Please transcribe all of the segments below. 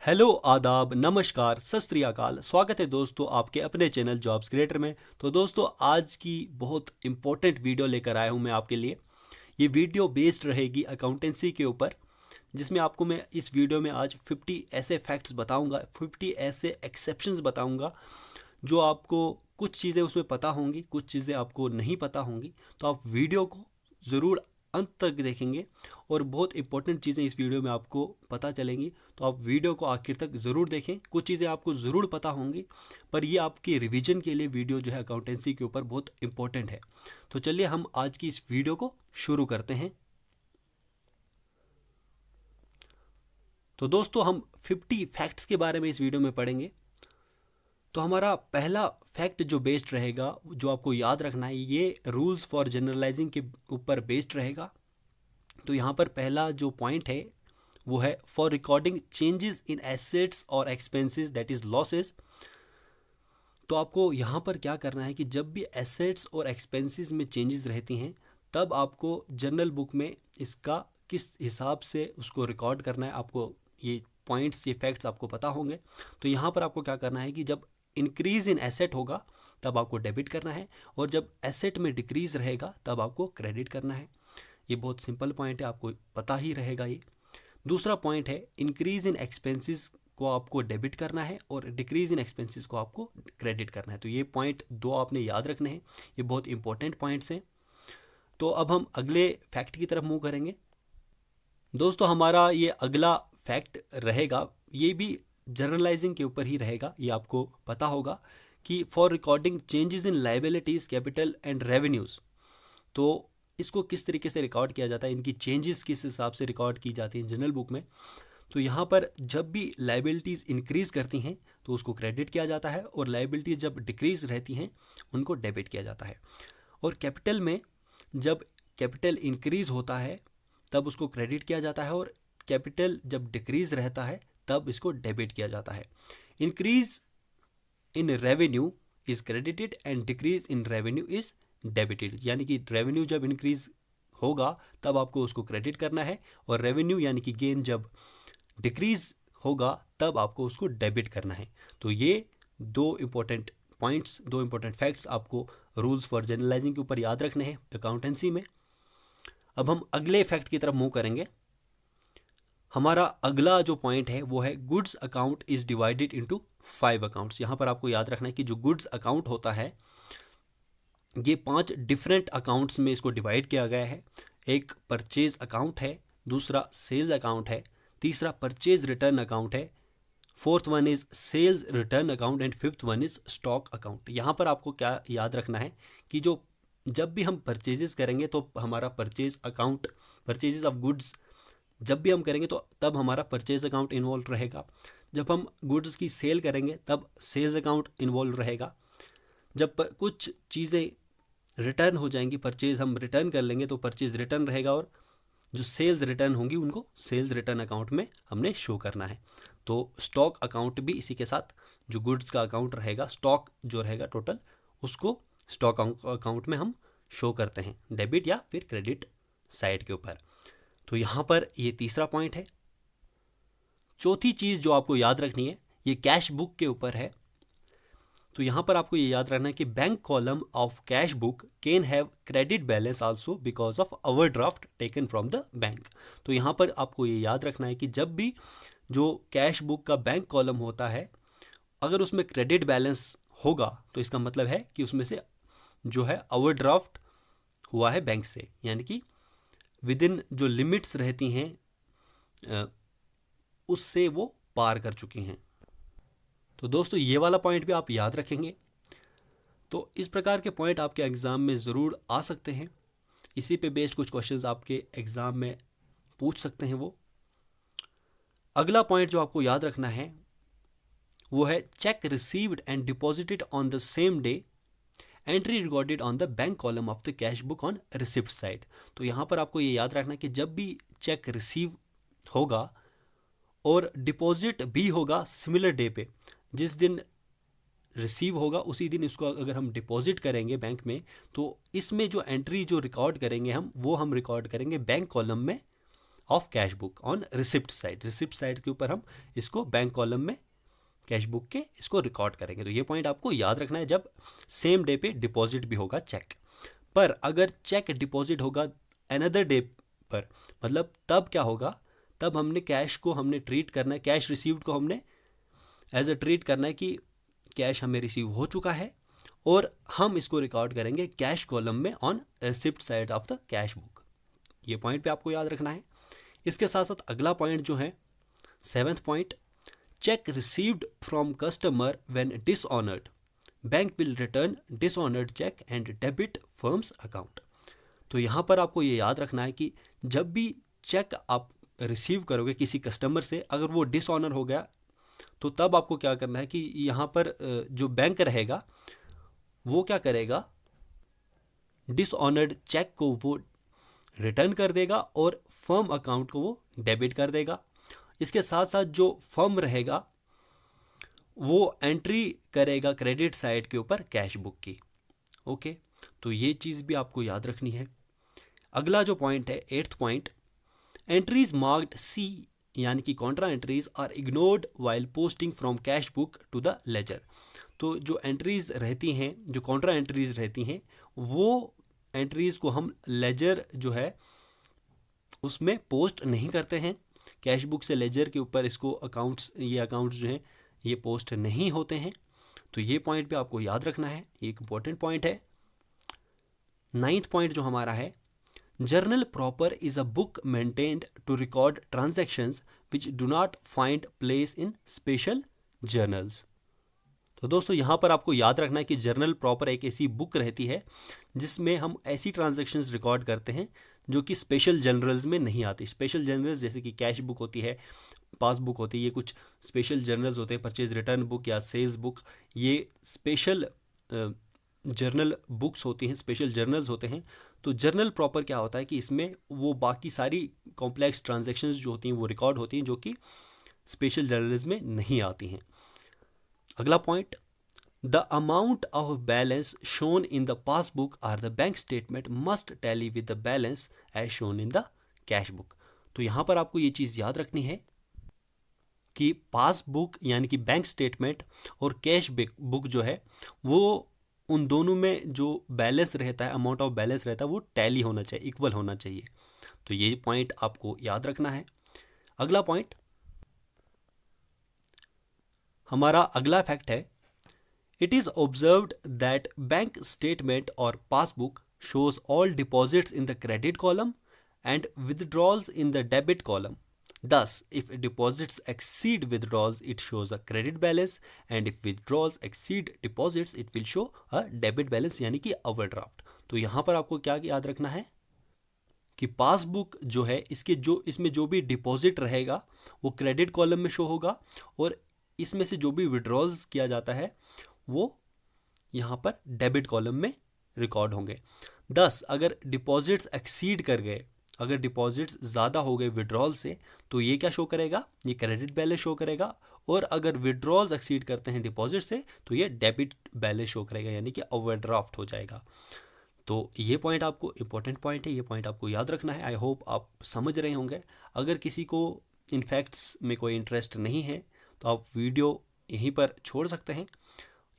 Hello आदाब नमस्कार सत श्री अकाल। स्वागत है दोस्तों आपके अपने चैनल जॉब्स क्रिएटर में। तो दोस्तों आज की बहुत इंपॉर्टेंट वीडियो लेकर आया हूं मैं आपके लिए। ये वीडियो बेस्ड रहेगी अकाउंटेंसी के ऊपर, जिसमें आपको मैं इस वीडियो में आज 50 ऐसे फैक्ट्स बताऊंगा, 50 ऐसे एक्सेप्शंस बताऊंगा जो आपको कुछ चीज़ें उसमें पता होंगी, कुछ चीज़ें आपको नहीं पता होंगी। तो आप वीडियो को ज़रूर अंत तक देखेंगे और बहुत इंपॉर्टेंट चीज़ें इस वीडियो में आपको पता चलेंगी। तो आप वीडियो को आखिर तक ज़रूर देखें। कुछ चीज़ें आपको ज़रूर पता होंगी, पर ये आपके रिवीजन के लिए वीडियो जो है अकाउंटेंसी के ऊपर बहुत इंपॉर्टेंट है। तो चलिए हम आज की इस वीडियो को शुरू करते हैं। तो दोस्तों हम 50 फैक्ट्स के बारे में इस वीडियो में पढ़ेंगे। तो हमारा पहला फैक्ट जो बेस्ड रहेगा, जो आपको याद रखना है, ये रूल्स फॉर जनरलाइजिंग के ऊपर बेस्ड रहेगा। तो यहाँ पर पहला जो पॉइंट है वो है for recording changes in assets और एक्सपेंसेस दैट इज लॉसेस। तो आपको यहाँ पर क्या करना है कि जब भी एसेट्स और एक्सपेंसेस में चेंजेस रहती हैं तब आपको जर्नल बुक में इसका किस हिसाब से उसको रिकॉर्ड करना है। आपको ये पॉइंट्स, ये फैक्ट्स आपको पता होंगे। तो यहाँ पर आपको क्या करना है कि जब इंक्रीज इन एसेट होगा तब आपको डेबिट करना है, और जब एसेट में डिक्रीज रहेगा तब आपको क्रेडिट करना है। ये बहुत सिंपल पॉइंट है, आपको पता ही रहेगा ये। दूसरा पॉइंट है इंक्रीज इन एक्सपेंसेस को आपको डेबिट करना है और डिक्रीज इन एक्सपेंसेस को आपको क्रेडिट करना है। तो ये पॉइंट दो आपने याद रखने हैं, ये बहुत इंपॉर्टेंट पॉइंट्स हैं। तो अब हम अगले फैक्ट की तरफ मूव करेंगे। दोस्तों हमारा ये अगला फैक्ट रहेगा, ये भी जर्नलाइजिंग के ऊपर ही रहेगा। ये आपको पता होगा कि for recording changes in liabilities, capital and revenues. तो इसको किस तरीके से रिकॉर्ड किया जाता है, इनकी चेंजेस किस हिसाब से रिकॉर्ड की जाती हैं जनरल बुक में। तो यहाँ पर जब भी लाइबिलिटीज़ इंक्रीज़ करती हैं तो उसको क्रेडिट किया जाता है, और लाइबिलिटीज़ जब डिक्रीज़ रहती हैं उनको डेबिट किया जाता है। और कैपिटल में जब कैपिटल इंक्रीज़ होता है तब उसको क्रेडिट किया जाता है, और कैपिटल जब डिक्रीज़ रहता है तब इसको डेबिट किया जाता है। Increase in revenue is credited and decrease in revenue is debited. यानी कि रेवेन्यू जब इंक्रीज होगा तब आपको उसको क्रेडिट करना है, और रेवेन्यू यानी कि गेन जब डिक्रीज होगा तब आपको उसको डेबिट करना है। तो ये दो इंपॉर्टेंट पॉइंट्स, दो इंपॉर्टेंट फैक्ट्स आपको रूल्स फॉर जनरलाइजिंग के ऊपर याद रखने हैं अकाउंटेंसी में। अब हम अगले फैक्ट की तरफ मूव करेंगे। हमारा अगला जो पॉइंट है वो है goods account is divided into 5 accounts. यहाँ पर आपको याद रखना है कि जो गुड्स अकाउंट होता है ये 5 डिफरेंट अकाउंट्स में इसको डिवाइड किया गया है। एक परचेज अकाउंट है, दूसरा सेल्स अकाउंट है, तीसरा परचेज रिटर्न अकाउंट है, fourth one is sales return account and fifth one is stock account. यहाँ पर आपको क्या याद रखना है कि जो जब भी हम परचेजेस करेंगे तो हमारा purchase account, purchases of goods जब भी हम करेंगे तो तब हमारा परचेज अकाउंट इन्वॉल्व रहेगा। जब हम गुड्स की सेल करेंगे तब सेल्स अकाउंट इन्वॉल्व रहेगा। जब कुछ चीज़ें रिटर्न हो जाएंगी, परचेज हम रिटर्न कर लेंगे तो परचेज रिटर्न रहेगा, और जो सेल्स रिटर्न होंगी उनको सेल्स रिटर्न अकाउंट में हमने शो करना है। तो स्टॉक अकाउंट भी इसी के साथ, जो गुड्स का अकाउंट रहेगा, स्टॉक जो रहेगा टोटल, उसको स्टॉक अकाउंट में हम शो करते हैं, डेबिट या फिर क्रेडिट साइड के ऊपर। तो यहाँ पर ये तीसरा पॉइंट है। चौथी चीज़ जो आपको याद रखनी है ये कैश बुक के ऊपर है। तो यहाँ पर आपको ये याद रखना है कि bank column of cash book can have credit balance also because of overdraft taken from the bank. तो यहाँ पर आपको ये याद रखना है कि जब भी जो कैश बुक का बैंक कॉलम होता है अगर उसमें क्रेडिट बैलेंस होगा तो इसका मतलब है कि उसमें से जो है ओवरड्राफ्ट हुआ है बैंक से, यानी कि विद इन जो लिमिट्स रहती हैं उससे वो पार कर चुकी हैं। तो दोस्तों ये वाला पॉइंट भी आप याद रखेंगे। तो इस प्रकार के पॉइंट आपके एग्ज़ाम में ज़रूर आ सकते हैं। इसी पे बेस्ड कुछ क्वेश्चंस आपके एग्ज़ाम में पूछ सकते हैं वो। अगला पॉइंट जो आपको याद रखना है वो है check received and deposited on the same day, entry recorded on the bank column of the cash book on receipt side. तो यहाँ पर आपको ये याद रखना है कि जब भी चेक रिसीव होगा और डिपॉजिट भी होगा सिमिलर डे पे, जिस दिन रिसीव होगा उसी दिन इसको अगर हम डिपॉजिट करेंगे बैंक में, तो इसमें जो एंट्री जो रिकॉर्ड करेंगे हम, वो हम रिकॉर्ड करेंगे बैंक कॉलम में of cash book on receipt side. Receipt side के ऊपर हम इसको बैंक कॉलम में कैश बुक के इसको रिकॉर्ड करेंगे। तो ये पॉइंट आपको याद रखना है जब सेम डे पे डिपॉजिट भी होगा चेक। पर अगर चेक डिपॉजिट होगा अनदर डे पर, मतलब तब क्या होगा, तब हमने कैश को हमने ट्रीट करना है, कैश रिसीव्ड को हमने एज अ ट्रीट करना है कि कैश हमें रिसीव हो चुका है, और हम इसको रिकॉर्ड करेंगे कैश कॉलम में on receipt side of the cash book. ये पॉइंट पे आपको याद रखना है। इसके साथ साथ अगला पॉइंट जो है 7th point, cheque received from customer when dishonoured, bank will return dishonoured cheque and debit firm's account. तो यहाँ पर आपको ये याद रखना है कि जब भी चेक आप रिसीव करोगे किसी कस्टमर से, अगर वो डिसऑनर हो गया तो तब आपको क्या करना है कि यहाँ पर जो बैंक रहेगा वो क्या करेगा, डिसऑनर्ड चेक को वो रिटर्न कर देगा और फर्म अकाउंट को वो डेबिट कर देगा। इसके साथ साथ जो फर्म रहेगा वो एंट्री करेगा क्रेडिट साइड के ऊपर कैश बुक की। ओके, तो ये चीज़ भी आपको याद रखनी है। अगला जो पॉइंट है 8th point, entries marked C यानी कि contra entries are ignored while posting from cash book to the ledger. तो जो एंट्रीज रहती हैं, जो कॉन्ट्रा एंट्रीज रहती हैं, वो एंट्रीज को हम लेजर जो है उसमें पोस्ट नहीं करते हैं। कैश बुक से लेजर के ऊपर इसको अकाउंट्स, ये अकाउंट्स जो हैं ये पोस्ट नहीं होते हैं। तो ये पॉइंट पे आपको याद रखना है, एक इंपॉर्टेंट पॉइंट है। 9th पॉइंट जो हमारा है, journal proper is a book maintained to record transactions which do not find place in special journals. तो दोस्तों यहाँ पर आपको याद रखना है कि जर्नल प्रॉपर एक ऐसी बुक रहती है जिसमें हम ऐसी ट्रांजैक्शंस रिकॉर्ड करते हैं जो कि स्पेशल जर्नल्स में नहीं आती। स्पेशल जर्नल्स जैसे कि कैश बुक होती है, पासबुक होती है, ये कुछ स्पेशल जर्नल्स होते हैं, परचेज रिटर्न बुक या सेल्स बुक, ये स्पेशल जर्नल बुक्स होती हैं, स्पेशल जर्नल्स होते हैं। तो जर्नल प्रॉपर क्या होता है कि इसमें वो बाकी सारी कॉम्प्लेक्स ट्रांजैक्शंस जो होती हैं वो रिकॉर्ड होती हैं जो कि स्पेशल जर्नल्स में नहीं आती हैं। अगला point, the amount of balance shown in the passbook or the bank statement must tally with the balance as shown in the cash book. तो यहाँ पर आपको ये चीज़ याद रखनी है कि पासबुक यानी कि बैंक स्टेटमेंट और कैश बुक जो है वो उन दोनों में जो बैलेंस रहता है, अमाउंट ऑफ बैलेंस रहता है, वो टैली होना चाहिए, इक्वल होना चाहिए। तो ये पॉइंट आपको याद रखना है। अगला पॉइंट, हमारा अगला फैक्ट है, it is observed that bank statement और passbook shows all deposits in the credit column and withdrawals in the debit column. Thus, if deposits exceed withdrawals, it shows a credit balance, and if withdrawals exceed deposits, it will show a debit balance यानी कि overdraft। तो यहाँ पर आपको क्या याद रखना है कि पासबुक जो है इसमें जो भी डिपॉजिट रहेगा वो क्रेडिट कॉलम में शो होगा, और इसमें से जो भी विड्रॉल्स किया जाता है वो यहाँ पर डेबिट कॉलम में रिकॉर्ड होंगे। 10, अगर डिपॉजिट्स एक्सीड कर गए, अगर डिपॉजिट्स ज़्यादा हो गए विड्रॉल से, तो ये क्या शो करेगा, ये क्रेडिट बैलेंस शो करेगा, और अगर विड्रॉल्स एक्सीड करते हैं डिपॉजिट से तो ये डेबिट बैलेंस शो करेगा यानी कि ओवरड्राफ्ट हो जाएगा। तो ये पॉइंट आपको इंपॉर्टेंट पॉइंट है, ये पॉइंट आपको याद रखना है। आई होप आप समझ रहे होंगे। अगर किसी को इन फैक्ट्स में कोई इंटरेस्ट नहीं है तो आप वीडियो यहीं पर छोड़ सकते हैं।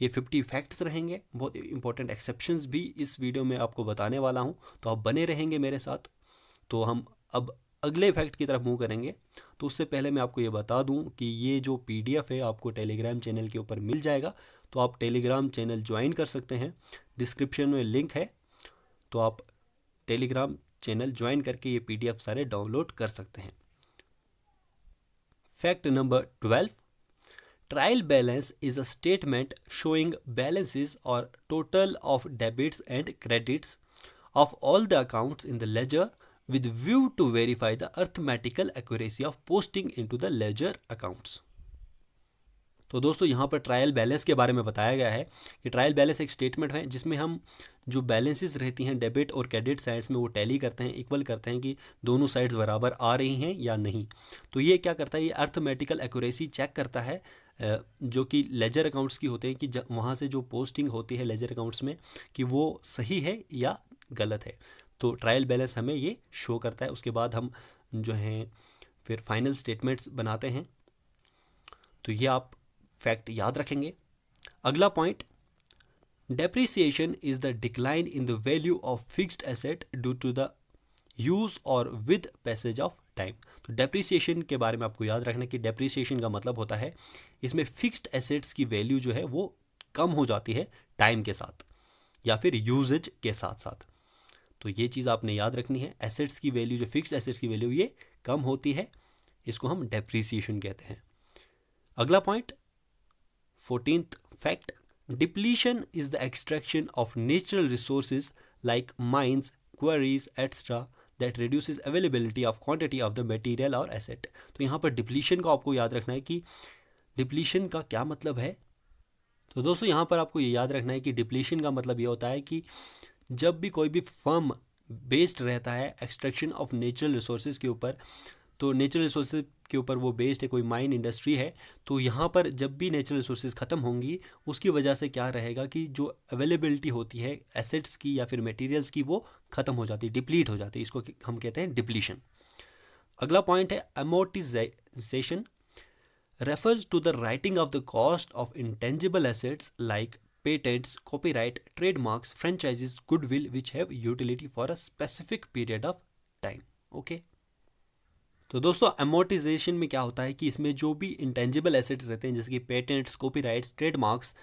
ये 50 फैक्ट्स रहेंगे, बहुत इंपॉर्टेंट एक्सेप्शंस भी इस वीडियो में आपको बताने वाला हूँ, तो आप बने रहेंगे मेरे साथ। तो हम अब अगले फैक्ट की तरफ मूव करेंगे। तो उससे पहले मैं आपको ये बता दूं कि ये जो PDF है आपको टेलीग्राम चैनल के ऊपर मिल जाएगा, तो आप टेलीग्राम चैनल ज्वाइन कर सकते हैं, डिस्क्रिप्शन में लिंक है, तो आप टेलीग्राम चैनल ज्वाइन करके ये PDF सारे डाउनलोड कर सकते हैं। Fact number 12, trial balance is a statement showing balances और total of debits and credits of all the accounts in the ledger with view to verify the arithmetical accuracy of posting into the ledger accounts। तो दोस्तों यहाँ पर trial balance के बारे में बताया गया है कि ट्रायल बैलेंस एक स्टेटमेंट है जिसमें हम जो बैलेंसेस रहती हैं डेबिट और क्रेडिट साइड्स में वो टैली करते हैं, इक्वल करते हैं कि दोनों साइड्स बराबर आ रही हैं या नहीं। तो ये क्या करता है, ये अर्थमेटिकल एक्यूरेसी चेक करता है जो कि लेजर अकाउंट्स की होते हैं कि वहाँ से जो पोस्टिंग होती है लेजर अकाउंट्स में कि वो सही है या गलत है। तो ट्रायल बैलेंस हमें ये शो करता है। उसके बाद हम जो हैं फिर फाइनल स्टेटमेंट्स बनाते हैं। तो ये आप फैक्ट याद रखेंगे। अगला point, depreciation is the decline in the value of fixed asset due to the use और विद पैसेज ऑफ टाइम। तो डेप्रिसिएशन के बारे में आपको याद रखना कि डेप्रिसिएशन का मतलब होता है इसमें फिक्स्ड एसेट्स की वैल्यू जो है वो कम हो जाती है टाइम के साथ या फिर यूजेज के साथ साथ। तो ये चीज़ आपने याद रखनी है, एसेट्स की वैल्यू, जो फिक्स्ड एसेट्स की वैल्यू ये कम होती है, इसको हम डेप्रिसिएशन कहते हैं। अगला point, 14th fact, depletion is the extraction of natural resources like mines, queries etcetera that reduces availability of quantity of the material और एसेट। तो यहाँ पर डिप्लीशन को आपको याद रखना है कि डिप्लीशन का क्या मतलब है। तो दोस्तों यहाँ पर आपको ये याद रखना है कि डिप्लीशन का मतलब ये होता है कि जब भी कोई भी फर्म बेस्ड रहता है एक्सट्रैक्शन ऑफ नेचुरल रिसोर्सेज के ऊपर, तो नेचुरल रिसोर्सेज के ऊपर वो बेस्ड है, कोई माइन इंडस्ट्री है, तो यहाँ पर जब भी नेचुरल रिसोर्सेज ख़त्म होंगी उसकी वजह से क्या रहेगा कि जो अवेलेबिलिटी होती है एसेट्स की या फिर मटेरियल्स की वो ख़त्म हो जाती है, डिप्लीट हो जाती है। इसको हम कहते हैं डिप्लीशन। अगला पॉइंट है amortisation refers to the writing of the cost of intangible assets like patents, copyright, trademarks, franchises, goodwill which have utility for a specific period of time. Okay? तो दोस्तों अमोर्टाइजेशन में क्या होता है कि इसमें जो भी इंटेंजिबल एसेट्स रहते हैं जैसे कि पेटेंट्स, कॉपीराइट्स, ट्रेडमार्क्स,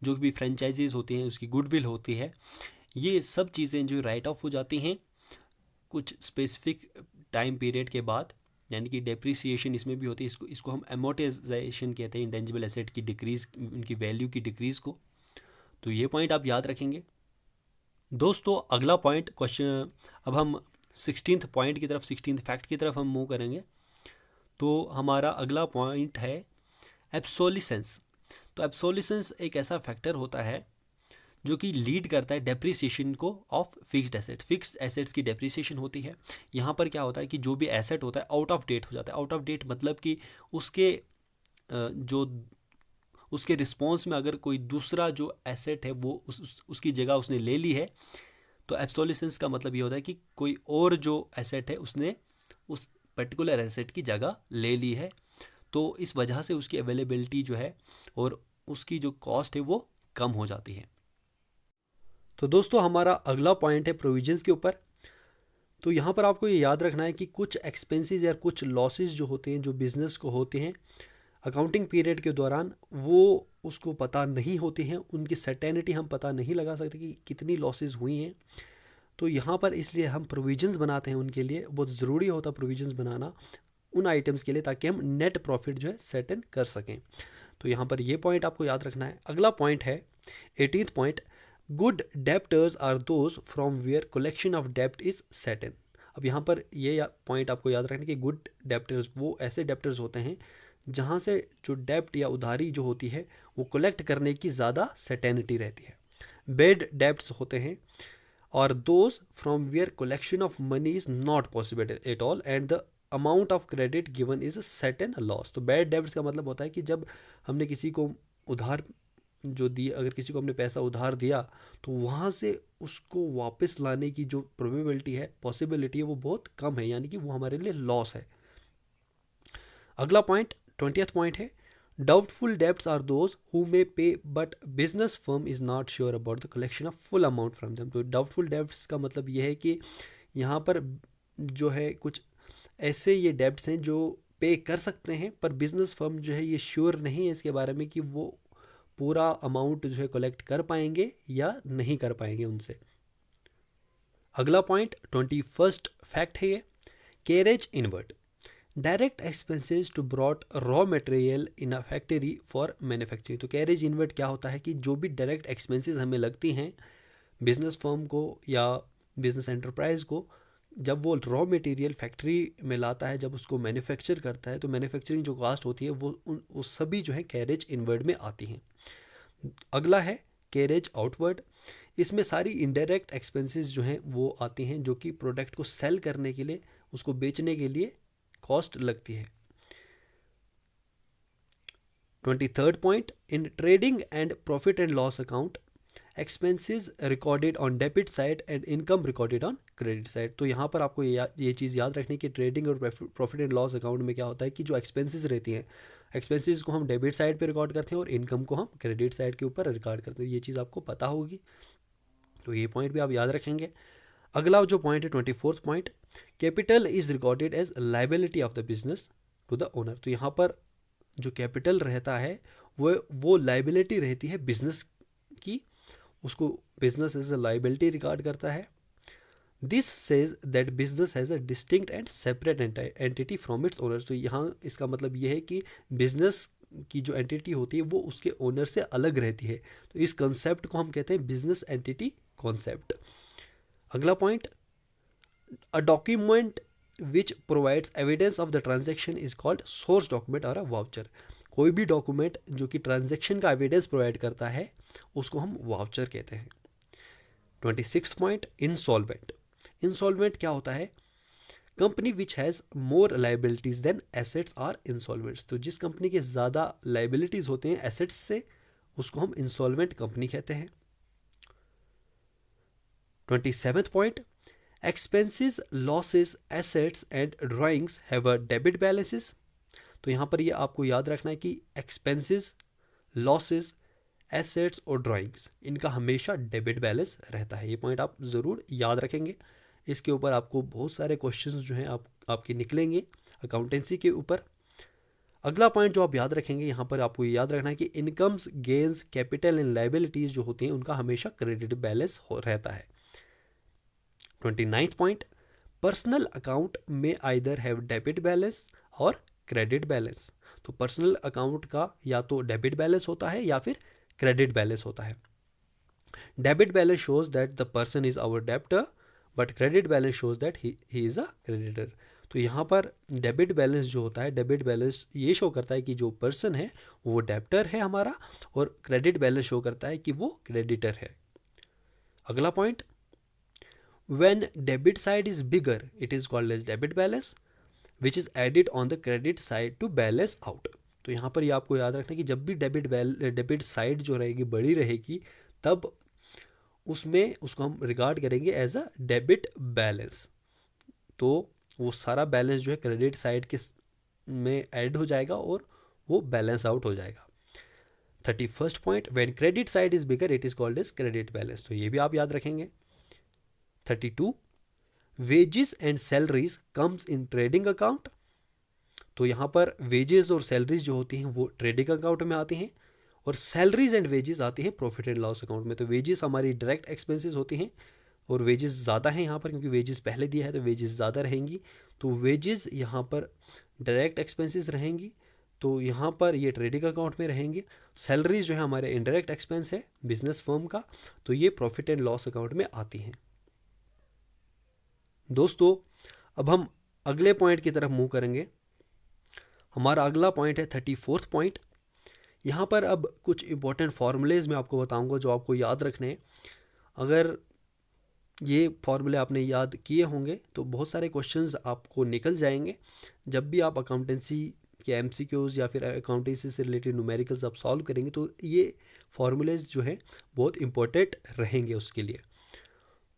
जो भी फ्रेंचाइजीज होती हैं, उसकी गुडविल होती है, ये सब चीज़ें जो राइट ऑफ हो जाती हैं कुछ स्पेसिफिक टाइम पीरियड के बाद, यानी कि डेप्रिसिएशन इसमें भी होती है। इसको हम अमोर्टाइजेशन कहते हैं, इंटेंजिबल एसेट की डिक्रीज, उनकी वैल्यू की डिक्रीज को। तो ये पॉइंट आप याद रखेंगे। दोस्तों अगला पॉइंट क्वेश्चन, अब हम 16th पॉइंट की तरफ, 16th फैक्ट की तरफ हम मूव करेंगे। तो हमारा अगला पॉइंट है एब्सोलिसेंस। तो एब्सोलिसेंस एक ऐसा फैक्टर होता है जो कि लीड करता है डेप्रिसिएशन को of fixed asset. Fixed assets की डेप्रिसिएशन होती है। यहाँ पर क्या होता है कि जो भी एसेट होता है आउट ऑफ डेट हो जाता है। आउट ऑफ डेट मतलब कि उसके रिस्पॉन्स में अगर कोई दूसरा जो एसेट है वो उसकी जगह उसने ले ली है, तो एब्सोलिसेंस का मतलब ये होता है कि कोई और जो एसेट है उसने उस पर्टिकुलर एसेट की जगह ले ली है, तो इस वजह से उसकी अवेलेबिलिटी जो है और उसकी जो कॉस्ट है वो कम हो जाती है। तो दोस्तों हमारा अगला पॉइंट है प्रोविजंस के ऊपर। तो यहाँ पर आपको ये याद रखना है कि कुछ एक्सपेंसेस या कुछ लॉसेस जो होते हैं, जो बिजनेस को होते हैं अकाउंटिंग पीरियड के दौरान, वो उसको पता नहीं होती हैं, उनकी सर्टेनिटी हम पता नहीं लगा सकते कि कितनी लॉसेस हुई हैं। तो यहाँ पर इसलिए हम प्रोविजंस बनाते हैं उनके लिए। बहुत ज़रूरी होता है प्रोविजंस बनाना उन आइटम्स के लिए ताकि हम नेट प्रॉफिट जो है सर्टेन कर सकें। तो यहाँ पर ये पॉइंट आपको याद रखना है। अगला पॉइंट है 18th point, good debtors are those from where collection of डेप्ट इज सर्टेन। अब यहाँ पर ये पॉइंट आपको याद रखना कि गुड डेप्टर्स वो ऐसे डेप्टर्स होते हैं जहाँ से जो डेप्ट या उधारी जो होती है वो कलेक्ट करने की ज़्यादा सर्टेनिटी रहती है। बेड डेप्ट्स होते हैं और those from where collection of money is not possible at all and the amount of credit given is a certain loss. तो बैड डेप्ट्स का मतलब होता है कि जब हमने किसी को उधार जो दी, अगर किसी को हमने पैसा उधार दिया तो वहाँ से उसको वापस लाने की जो प्रोबेबिलिटी है, पॉसिबिलिटी है, वो बहुत कम है, यानी कि वो हमारे लिए लॉस है। अगला पॉइंट 20th पॉइंट है, doubtful debts are those who may pay but business firm is not sure about the collection of full amount from them. तो डाउटफुल डेब्ट्स का मतलब ये है कि यहाँ पर जो है कुछ ऐसे ये डेब्ट्स हैं जो पे कर सकते हैं पर बिजनेस फर्म जो है ये श्योर नहीं है इसके बारे में कि वो पूरा अमाउंट जो है कलेक्ट कर पाएंगे या नहीं कर पाएंगे उनसे। अगला पॉइंट 21st फैक्ट है ये, carriage inward, direct expenses to brought raw material in a factory for manufacturing. तो कैरेज इनवर्ड क्या होता है कि जो भी डायरेक्ट एक्सपेंसेस हमें लगती हैं बिजनेस फर्म को या बिजनेस एंटरप्राइज को, जब वो रॉ मटेरियल फैक्ट्री में लाता है, जब उसको मैन्युफैक्चर करता है, तो मैन्युफैक्चरिंग जो कॉस्ट होती है वो सभी जो है कैरेज इनवर्ड में आती हैं। अगला है कैरेज आउटवर्ड, इसमें सारी इनडायरेक्ट एक्सपेंसेस जो हैं वो आती हैं जो कि प्रोडक्ट को सेल करने के लिए, उसको बेचने के लिए कॉस्ट लगती है। 23rd point, in trading and profit and loss account expenses recorded on debit side and income recorded on credit side. तो यहाँ पर आपको ये चीज़ याद रखनी कि ट्रेडिंग और प्रॉफिट एंड लॉस अकाउंट में क्या होता है कि जो एक्सपेंसेस रहती हैं, एक्सपेंसेस को हम डेबिट साइड पे रिकॉर्ड करते हैं और इनकम को हम क्रेडिट साइड के ऊपर रिकॉर्ड करते हैं। ये चीज़ आपको पता होगी, तो ये पॉइंट भी आप याद रखेंगे। अगला जो पॉइंट है 24th point, capital is recorded as liability of the business to the owner. तो यहाँ पर जो कैपिटल रहता है वो लाइबिलिटी रहती है बिजनेस की, उसको business as a liability record करता है। This says that business has a distinct and separate entity from its owner. तो यहाँ इसका मतलब ये है कि बिजनेस की जो एंटिटी होती है वो उसके ओनर से अलग रहती है। तो इस कंसेप्ट को हम कहते हैं बिजनेस एंटिटी कॉन्सेप्ट। अगला point, a document which provides evidence of the transaction is called source document और अ वाउचर। कोई भी डॉक्यूमेंट जो कि ट्रांजेक्शन का एविडेंस प्रोवाइड करता है उसको हम वाउचर कहते हैं। 26th point, insolvent. इंसॉल्वेंट क्या होता है? Company which has more liabilities than assets are insolvents. तो जिस कंपनी के ज़्यादा लाइबिलिटीज होते हैं एसेट्स से, उसको हम इंसॉल्वेंट कंपनी कहते हैं। 27th point, expenses, losses, assets and drawings have a debit balances. तो यहाँ पर ये आपको याद रखना है कि एक्सपेंसेस, लॉसेस, एसेट्स और ड्राइंग्स, इनका हमेशा डेबिट बैलेंस रहता है। ये पॉइंट आप ज़रूर याद रखेंगे। इसके ऊपर आपको बहुत सारे क्वेश्चंस जो हैं आपके निकलेंगे अकाउंटेंसी के ऊपर। अगला पॉइंट जो आप याद रखेंगे, यहाँ पर आपको याद रखना है कि incomes, gains, capital and liabilities जो होती हैं उनका हमेशा क्रेडिट बैलेंस रहता है। 29th पॉइंट, पर्सनल अकाउंट में आइदर हैव डेबिट बैलेंस और क्रेडिट बैलेंस। तो पर्सनल अकाउंट का या तो डेबिट बैलेंस होता है या फिर क्रेडिट बैलेंस होता है। Debit balance shows that the person is our debtor but credit balance shows that he is a creditor. तो यहाँ पर डेबिट बैलेंस जो होता है, डेबिट बैलेंस ये शो करता है कि जो पर्सन है वो डेब्टर है हमारा, और क्रेडिट बैलेंस शो करता है कि वो क्रेडिटर है। अगला point, when debit side is bigger it is called as debit balance which is added on the credit side to balance out। तो यहाँ पर ये आपको याद रखना है कि जब भी डेबिट साइड जो रहेगी बड़ी रहेगी, तब उसमें उसको हम रिगार्ड करेंगे एज अ डेबिट बैलेंस। तो वो सारा बैलेंस जो है क्रेडिट साइड के में ऐड हो जाएगा और वो बैलेंस आउट हो जाएगा। 31st point, when credit side is bigger it is called as credit balance। तो ये भी आप याद रखेंगे। 32, wages and salaries comes in trading account. तो यहाँ पर वेजेस और सैलरीज जो होती हैं वो ट्रेडिंग अकाउंट में आती हैं, और सैलरीज एंड वेजेस आती हैं प्रॉफिट एंड लॉस अकाउंट में। तो वेजेस हमारी डायरेक्ट एक्सपेंसेस होती हैं, और वेजेस ज़्यादा हैं यहाँ पर क्योंकि वेजेस पहले दिया है तो वेजेस ज़्यादा रहेंगी। तो वेजेस यहाँ पर डायरेक्ट एक्सपेंसेस रहेंगी, तो यहाँ पर ये ट्रेडिंग अकाउंट में रहेंगे। सैलरीज जो है हमारे इनडायरेक्ट एक्सपेंस है बिजनेस फर्म का, तो ये प्रॉफिट एंड लॉस अकाउंट में आती हैं। दोस्तों अब हम अगले पॉइंट की तरफ मूव करेंगे। हमारा अगला पॉइंट है 34th पॉइंट। यहाँ पर अब कुछ इंपॉर्टेंट फार्मूलेज मैं आपको बताऊंगा जो आपको याद रखने हैं। अगर ये फार्मूले आपने याद किए होंगे तो बहुत सारे क्वेश्चंस आपको निकल जाएंगे। जब भी आप अकाउंटेंसी के एमसीक्यूज या फिर अकाउंटेंसी से रिलेटेड न्यूमेरिकल्स आप सॉल्व करेंगे तो ये फार्मूलेज जो हैं बहुत इंपॉर्टेंट रहेंगे उसके लिए।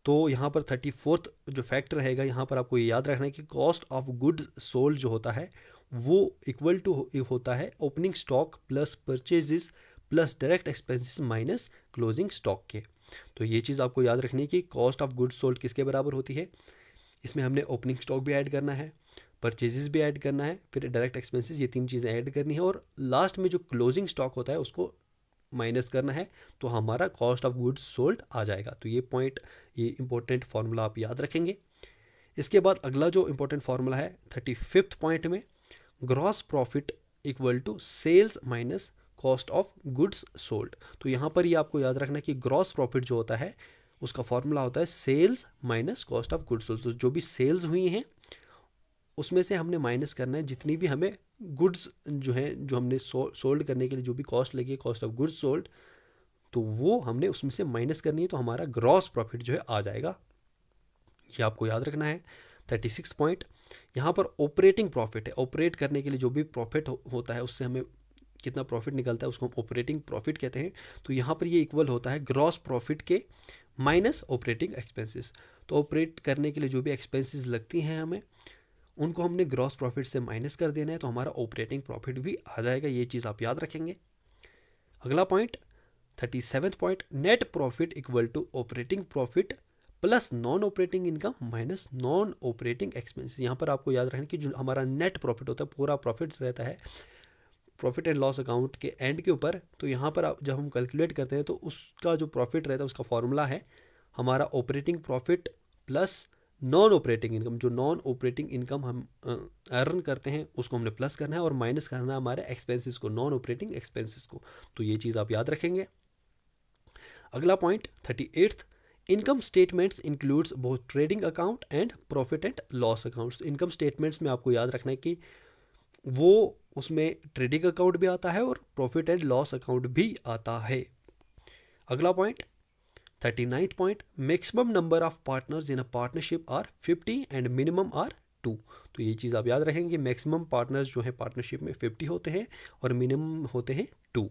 तो यहाँ पर 34th जो फैक्ट रहेगा, यहाँ पर आपको ये याद रखना है कि कॉस्ट ऑफ गुड्स सोल्ड जो होता है वो इक्वल टू होता है opening stock plus purchases plus direct expenses minus closing stock के। तो ये चीज़ आपको याद रखनी है कि कॉस्ट ऑफ गुड्स सोल्ड किसके बराबर होती है। इसमें हमने ओपनिंग स्टॉक भी ऐड करना है, परचेजेस भी ऐड करना है, फिर डायरेक्ट एक्सपेंसेस, ये तीन चीज़ें ऐड करनी है, और लास्ट में जो क्लोजिंग स्टॉक होता है उसको माइनस करना है, तो हमारा कॉस्ट ऑफ गुड्स सोल्ड आ जाएगा। तो ये पॉइंट, ये इंपॉर्टेंट फार्मूला आप याद रखेंगे। इसके बाद अगला जो इंपॉर्टेंट फार्मूला है 35th पॉइंट में, gross profit equal to sales minus cost of goods sold. तो यहाँ पर ये आपको याद रखना है कि ग्रॉस प्रॉफिट जो होता है उसका फॉर्मूला होता है sales minus cost of goods sold. तो जो भी सेल्स हुई हैं उसमें से हमने माइनस करना है जितनी भी हमें गुड्स जो हैं, जो हमने सोल्ड करने के लिए जो भी कॉस्ट लगी है, कॉस्ट ऑफ गुड्स सोल्ड, तो वो हमने उसमें से माइनस करनी है, तो हमारा ग्रॉस प्रॉफिट जो है आ जाएगा। ये आपको याद रखना है। 36th पॉइंट, यहाँ पर ऑपरेटिंग प्रॉफिट है। ऑपरेट करने के लिए जो भी प्रॉफिट होता है उससे हमें कितना प्रॉफिट निकलता है उसको हम ऑपरेटिंग प्रॉफिट कहते हैं। तो यहाँ पर ये इक्वल होता है ग्रॉस प्रॉफिट के माइनस ऑपरेटिंग एक्सपेंसेस। तो ऑपरेट करने के लिए जो भी एक्सपेंसेस लगती हैं हमें, उनको हमने ग्रॉस प्रॉफिट से माइनस कर देना है, तो हमारा ऑपरेटिंग प्रॉफिट भी आ जाएगा। ये चीज़ आप याद रखेंगे। अगला point 37th point, net profit equal to operating profit plus non operating income minus non operating expenses. यहाँ पर आपको याद रखना कि जो हमारा नेट प्रॉफिट होता है, पूरा प्रॉफिट रहता है प्रॉफिट एंड लॉस अकाउंट के एंड के ऊपर। तो यहाँ पर जब हम कैलकुलेट करते हैं तो उसका जो प्रॉफिट रहता है उसका फॉर्मूला है हमारा operating profit plus non operating income. जो नॉन ऑपरेटिंग इनकम हम अर्न करते हैं उसको हमने प्लस करना है और माइनस करना है हमारे एक्सपेंसेस को, नॉन ऑपरेटिंग एक्सपेंसेस को। तो ये चीज़ आप याद रखेंगे। अगला point 38th, income statements includes both trading account and profit and loss accounts. Income statements में आपको याद रखना है कि वो उसमें ट्रेडिंग अकाउंट भी आता है और प्रॉफिट एंड लॉस अकाउंट भी आता है। अगला point 39th point, maximum number of partners in a partnership are 50 and minimum are 2। तो ये चीज़ आप याद रखेंगे, मैक्सिमम पार्टनर्स जो है पार्टनरशिप में 50 होते हैं और मिनिमम होते हैं 2।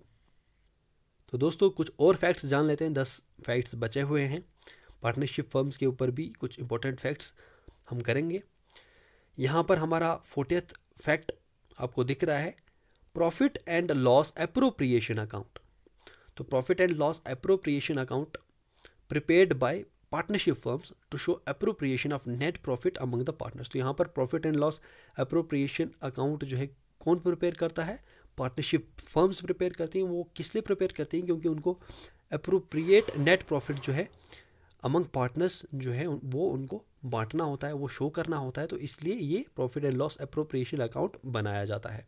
तो दोस्तों कुछ और फैक्ट्स जान लेते हैं, 10 फैक्ट्स बचे हुए हैं। पार्टनरशिप फर्म्स के ऊपर भी कुछ इंपॉर्टेंट फैक्ट्स हम करेंगे। यहाँ पर हमारा 40th फैक्ट आपको दिख रहा है, profit and loss appropriation account. तो profit and loss appropriation account prepared by partnership firms to show appropriation of net profit among the partners. तो यहाँ पर profit and loss appropriation account जो है कौन प्रिपेयर करता है? पार्टनरशिप फर्म्स प्रिपेयर करती हैं। वो किस लिए प्रिपेयर करती हैं? क्योंकि उनको एप्रोप्रिएट नेट प्रॉफिट जो है अमंग पार्टनर्स जो है वो उनको बांटना होता है, वो शो करना होता है। तो इसलिए ये profit and loss appropriation account बनाया जाता है।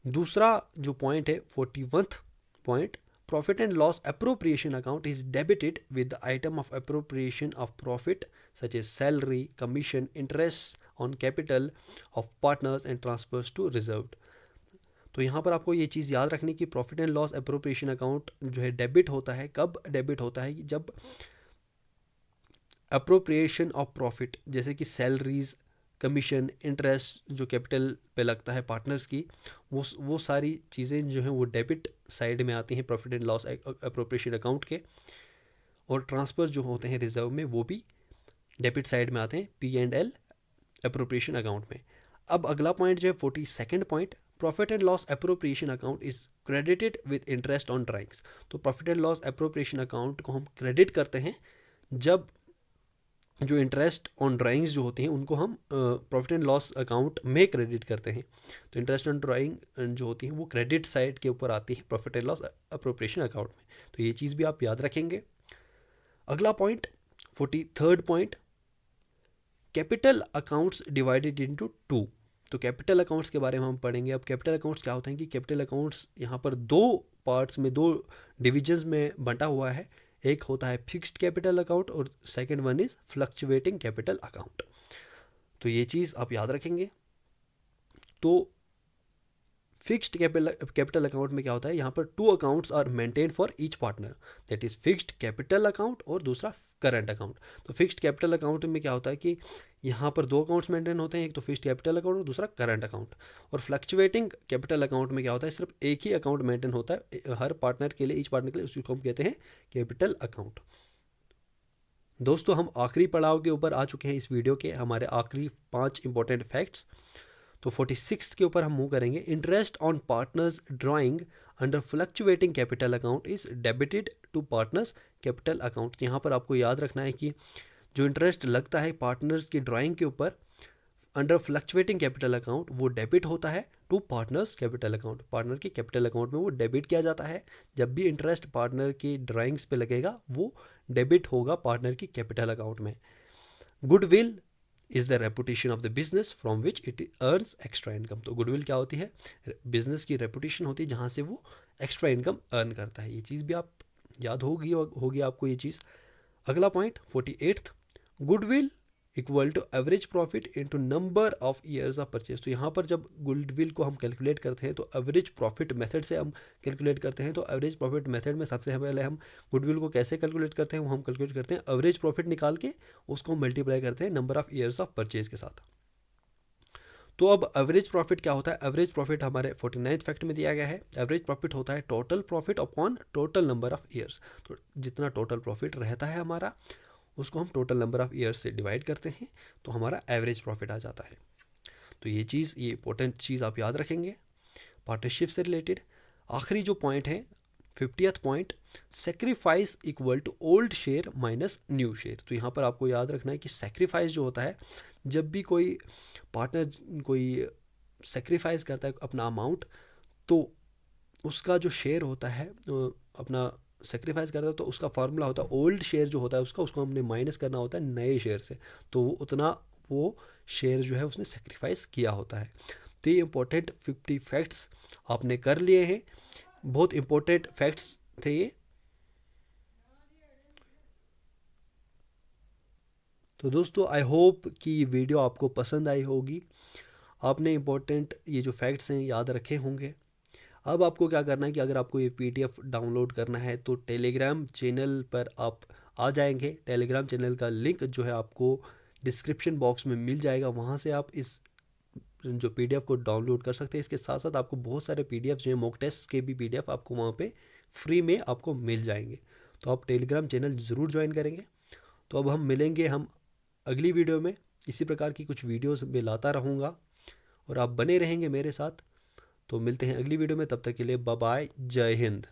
दूसरा जो पॉइंट है 41th point, profit and loss appropriation account is debited with the item of appropriation of profit such as salary, commission, interest on capital of partners and transfers to reserved. तो यहाँ पर आपको ये चीज़ याद रखनी कि profit and loss appropriation account जो है डेबिट होता है। कब डेबिट होता है? जब अप्रोप्रिएशन ऑफ प्रॉफिट जैसे कि सैलरीज, कमीशन, इंटरेस्ट जो कैपिटल पे लगता है पार्टनर्स की, वो सारी चीज़ें जो हैं वो डेबिट साइड में आती हैं profit and loss appropriation account के। और ट्रांसफर जो होते हैं रिजर्व में वो भी डेबिट साइड में आते हैं P&L अप्रोप्रिएशन अकाउंट में। अब अगला पॉइंट जो है 42nd point, profit and loss appropriation account is credited with interest on drawings. तो profit and loss appropriation account को हम क्रेडिट करते हैं जब जो इंटरेस्ट ऑन ड्राइंग्स जो होते हैं उनको हम प्रॉफिट एंड लॉस अकाउंट में क्रेडिट करते हैं। तो इंटरेस्ट ऑन ड्राइंग जो होती है वो क्रेडिट साइड के ऊपर आती है profit and loss appropriation account में। तो ये चीज़ भी आप याद रखेंगे। अगला point 43rd point, capital accounts divided into 2। तो कैपिटल अकाउंट्स के बारे में हम पढ़ेंगे। अब कैपिटल अकाउंट्स क्या होते हैं कि कैपिटल अकाउंट्स यहाँ पर 2 पार्ट्स में, 2 डिविजन्स में बंटा हुआ है। एक होता है फिक्स्ड कैपिटल अकाउंट और second one is fluctuating capital account. तो ये चीज़ आप याद रखेंगे। तो फिक्स्ड कैपिटल अकाउंट में क्या होता है, यहाँ पर 2 accounts are maintain for each partner, that is fixed capital account और दूसरा करंट अकाउंट। तो फिक्स्ड कैपिटल अकाउंट में क्या होता है कि यहाँ पर 2 अकाउंट्स मेंटेन होते हैं, एक तो फिक्स्ड कैपिटल अकाउंट और दूसरा करंट अकाउंट। और फ्लक्चुएटिंग कैपिटल अकाउंट में क्या होता है, सिर्फ एक ही अकाउंट मेंटेन होता है हर पार्टनर के लिए, ईच पार्टनर के लिए, उसको हम कहते हैं कैपिटल अकाउंट। दोस्तों हम आखिरी पड़ाव के ऊपर आ चुके हैं इस वीडियो के, हमारे आखिरी 5 इंपॉर्टेंट फैक्ट्स। तो 46th के ऊपर हम मूव करेंगे। Interest on partners drawing under fluctuating capital account is debited to partners capital account. यहाँ पर आपको याद रखना है कि जो इंटरेस्ट लगता है पार्टनर्स की ड्राइंग के ऊपर अंडर फ्लक्चुएटिंग कैपिटल अकाउंट वो डेबिट होता है to partners capital account. Partner के कैपिटल अकाउंट में वो डेबिट किया जाता है। जब भी इंटरेस्ट पार्टनर की ड्राइंग्स पे लगेगा वो डेबिट होगा पार्टनर की कैपिटल अकाउंट में। Goodwill is the reputation of the business from which it earns extra income. तो गुडविल क्या होती है? बिजनेस की रेपुटेशन होती है जहाँ से वो एक्स्ट्रा इनकम अर्न करता है। ये चीज़ भी आप याद होगी आपको ये चीज़। अगला point 48th, goodwill equal to average profit into number of years of purchase. तो यहाँ पर जब गुडविल को हम कैलकुलेट करते हैं तो एवरेज प्रॉफिट मेथड से हम कैलकुलेट करते हैं। तो एवरेज प्रॉफिट मेथड में सबसे पहले हम गुडविल को कैसे कैलकुलेट करते हैं, वो हम कैलकुलेट करते हैं एवरेज प्रॉफिट निकाल के उसको मल्टीप्लाई करते हैं number of years of purchase के साथ। तो अब एवरेज प्रॉफिट क्या होता है? एवरेज प्रॉफिट हमारे 49th फैक्ट में दिया गया है। एवरेज प्रॉफिट होता है total profit upon total number of years. तो जितना टोटल प्रॉफिट रहता है हमारा, उसको हम टोटल नंबर ऑफ ईयर्स से डिवाइड करते हैं, तो हमारा एवरेज प्रॉफिट आ जाता है। तो ये इंपॉर्टेंट चीज़ आप याद रखेंगे पार्टनरशिप से रिलेटेड। आखिरी जो पॉइंट है 50th point, sacrifice equal to old share minus new share. तो यहाँ पर आपको याद रखना है कि सेक्रीफाइस जो होता है, जब भी कोई पार्टनर कोई सेक्रीफाइस करता है अपना अमाउंट, तो उसका जो शेयर होता है अपना सेक्रीफाइस करता है, तो उसका फार्मूला होता है ओल्ड शेयर जो होता है उसको हमने माइनस करना होता है नए शेयर से, तो उतना वो शेयर जो है उसने सेक्रीफाइस किया होता है। तो ये इंपॉर्टेंट 50 फैक्ट्स आपने कर लिए हैं, बहुत इंपॉर्टेंट फैक्ट्स थे ये। तो दोस्तों आई होप कि ये वीडियो आपको पसंद आई होगी, आपने इंपॉर्टेंट ये जो फैक्ट्स हैं याद रखे होंगे। अब आपको क्या करना है कि अगर आपको ये PDF डाउनलोड करना है तो टेलीग्राम चैनल पर आप आ जाएंगे। टेलीग्राम चैनल का लिंक जो है आपको डिस्क्रिप्शन बॉक्स में मिल जाएगा, वहाँ से आप इस जो PDF को डाउनलोड कर सकते हैं। इसके साथ साथ आपको बहुत सारे PDF जो है मॉक टेस्ट के भी PDF आपको वहाँ पे फ्री में आपको मिल जाएंगे। तो आप टेलीग्राम चैनल ज़रूर ज्वाइन करेंगे। तो अब हम मिलेंगे अगली वीडियो में। इसी प्रकार की कुछ वीडियोस मैं लाता रहूँगा और आप बने रहेंगे मेरे साथ। तो मिलते हैं अगली वीडियो में, तब तक के लिए बाय बाय, जय हिंद।